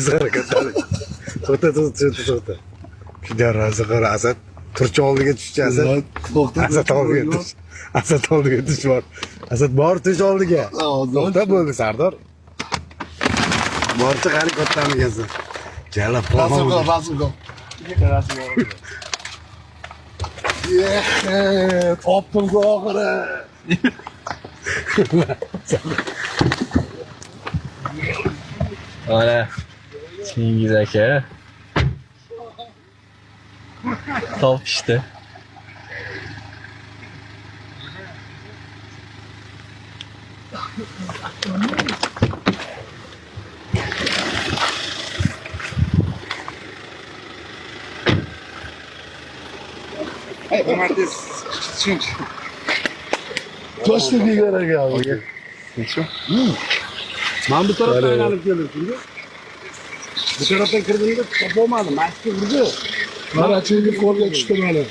hareketler. To'xta. Kidar qara Asad. Turcha oldiga tushchi Asad. Asad oldiga tush. Asad oldiga tush bor. Asad bor tush oldiga. To'xta bo'ldi Sardor. Borchi qani kattami ekansan. Jala Rasul. Topdim oxiri. Mana Chingiz aka topishdi. Toshni degan aka. Ben bu taraftan aylanıp geldim şimdi. Bu taraftan kırdığımda top olmadı. Maçta vurdu. Mana chunki qo'lga tushdi mana.